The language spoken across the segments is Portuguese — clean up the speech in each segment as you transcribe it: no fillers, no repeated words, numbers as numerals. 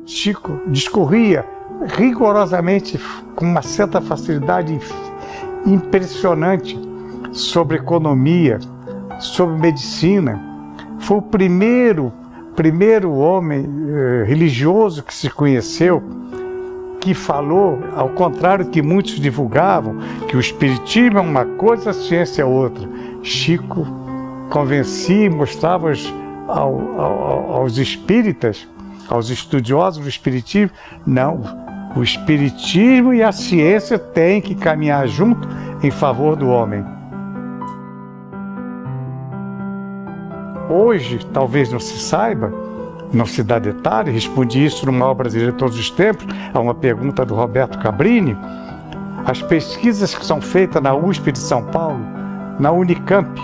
Chico discorria rigorosamente, com uma certa facilidade impressionante, sobre economia, sobre medicina. Foi o primeiro homem religioso que se conheceu, que falou, ao contrário que muitos divulgavam, que o espiritismo é uma coisa, a ciência é outra. Chico convencia e mostrava aos espíritas, aos estudiosos do espiritismo, não, o espiritismo e a ciência têm que caminhar junto em favor do homem. Hoje, talvez não se saiba, não se dá detalhe, respondi isso numa obra brasileira de todos os tempos, a uma pergunta do Roberto Cabrini. As pesquisas que são feitas na USP de São Paulo, na Unicamp,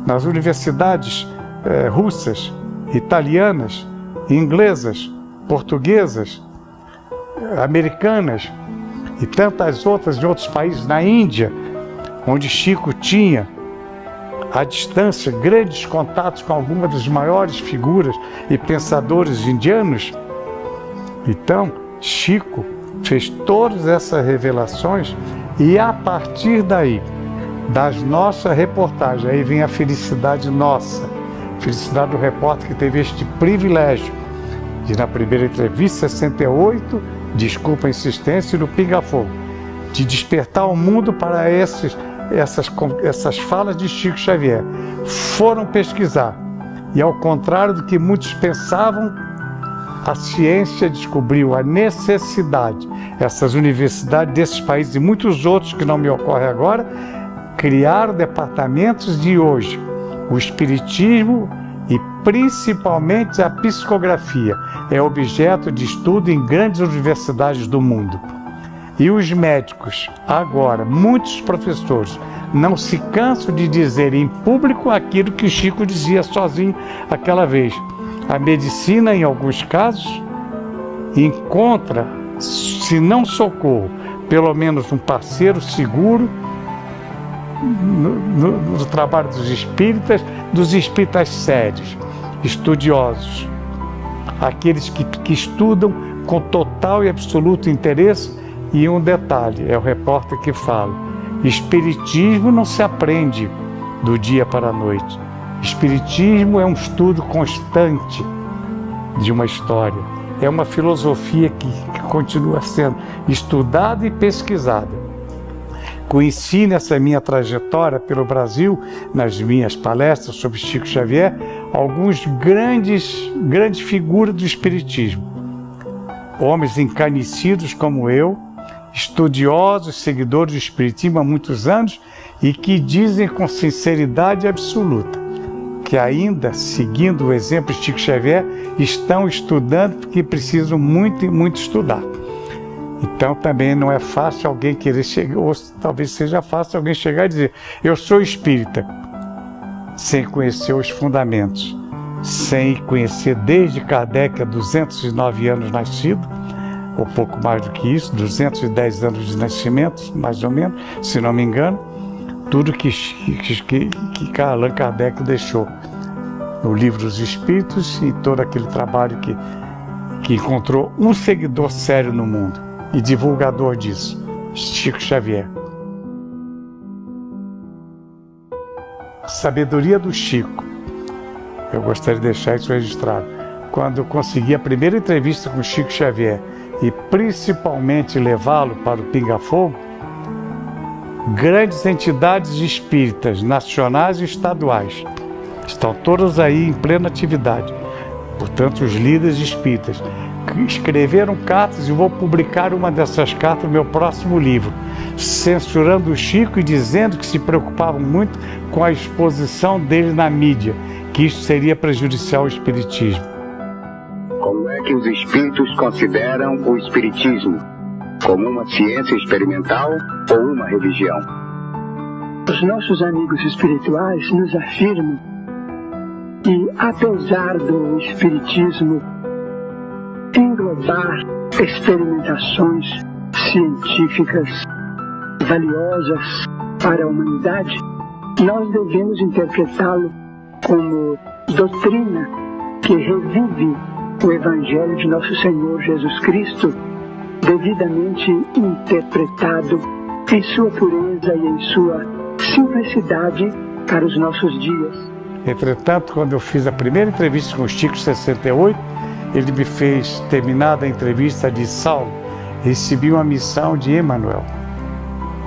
nas universidades russas, italianas, inglesas, portuguesas, americanas e tantas outras de outros países, na Índia, onde Chico tinha à distância grandes contatos com algumas das maiores figuras e pensadores indianos. Então, Chico fez todas essas revelações e a partir daí, das nossas reportagens, aí vem a felicidade nossa, felicidade do repórter que teve este privilégio de, na primeira entrevista, 68, desculpa a insistência, no Pinga Fogo, de despertar o mundo para essas falas de Chico Xavier. Foram pesquisar e, ao contrário do que muitos pensavam, a ciência descobriu a necessidade, essas universidades desses países e muitos outros que não me ocorrem agora, criaram departamentos de hoje. O espiritismo e principalmente a psicografia é objeto de estudo em grandes universidades do mundo. E os médicos, agora, muitos professores, não se cansam de dizer em público aquilo que Chico dizia sozinho aquela vez. A medicina, em alguns casos, encontra, se não socorro, pelo menos um parceiro seguro no trabalho dos espíritas sérios, estudiosos, aqueles que estudam com total e absoluto interesse. E um detalhe, é o repórter que fala, espiritismo não se aprende do dia para a noite. Espiritismo é um estudo constante de uma história, é uma filosofia que continua sendo estudada e pesquisada. Conheci nessa minha trajetória pelo Brasil, nas minhas palestras sobre Chico Xavier, alguns grandes figuras do espiritismo. Homens encarnecidos como eu, estudiosos, seguidores do espiritismo há muitos anos e que dizem com sinceridade absoluta que ainda, seguindo o exemplo de Chico Xavier, estão estudando porque precisam muito e muito estudar. Então também não é fácil alguém querer chegar, ou talvez seja fácil alguém chegar e dizer eu sou espírita, sem conhecer os fundamentos, sem conhecer desde Kardec, há 209 anos nascido, ou pouco mais do que isso, 210 anos de nascimento, mais ou menos, se não me engano, tudo que Allan Kardec deixou no Livro dos Espíritos e todo aquele trabalho que encontrou um seguidor sério no mundo e divulgador disso, Chico Xavier. A sabedoria do Chico, eu gostaria de deixar isso registrado. Quando eu consegui a primeira entrevista com Chico Xavier e principalmente levá-lo para o Pinga Fogo, grandes entidades espíritas, nacionais e estaduais, estão todas aí em plena atividade. Portanto, os líderes espíritas escreveram cartas, e vou publicar uma dessas cartas no meu próximo livro, censurando o Chico e dizendo que se preocupavam muito com a exposição dele na mídia, que isso seria prejudicial ao espiritismo. Como é que os espíritos consideram o espiritismo? Como uma ciência experimental ou uma religião? Os nossos amigos espirituais nos afirmam que, apesar do espiritismo englobar experimentações científicas valiosas para a humanidade, nós devemos interpretá-lo como doutrina que revive o Evangelho de Nosso Senhor Jesus Cristo, devidamente interpretado em sua pureza e em sua simplicidade para os nossos dias. Entretanto, quando eu fiz a primeira entrevista com o Chico, em 68, ele me fez, terminada a entrevista, de Saulo, recebi uma missão de Emmanuel.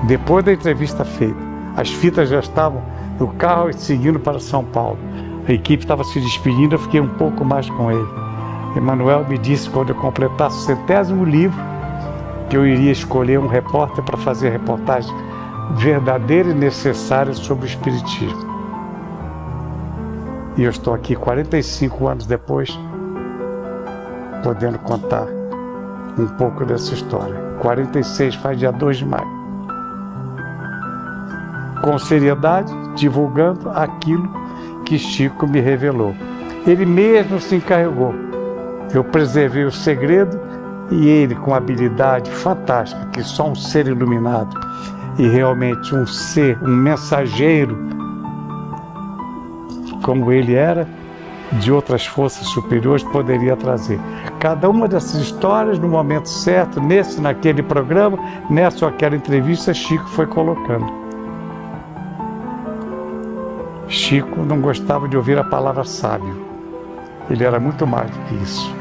Depois da entrevista feita, as fitas já estavam no carro e seguindo para São Paulo. A equipe estava se despedindo, eu fiquei um pouco mais com ele. Emmanuel me disse, quando eu completasse o 100º livro, que eu iria escolher um repórter para fazer a reportagem verdadeira e necessária sobre o Espiritismo. E eu estou aqui 45 anos depois, podendo contar um pouco dessa história. 46 faz dia 2 de maio. Com seriedade, divulgando aquilo que Chico me revelou. Ele mesmo se encarregou. Eu preservei o segredo e ele, com habilidade fantástica, que só um ser iluminado e realmente um ser, um mensageiro, como ele era, de outras forças superiores, poderia trazer. Cada uma dessas histórias, no momento certo, nesse, naquele programa, nessa ou aquela entrevista, Chico foi colocando. Chico não gostava de ouvir a palavra sábio. Ele era muito mais do que isso.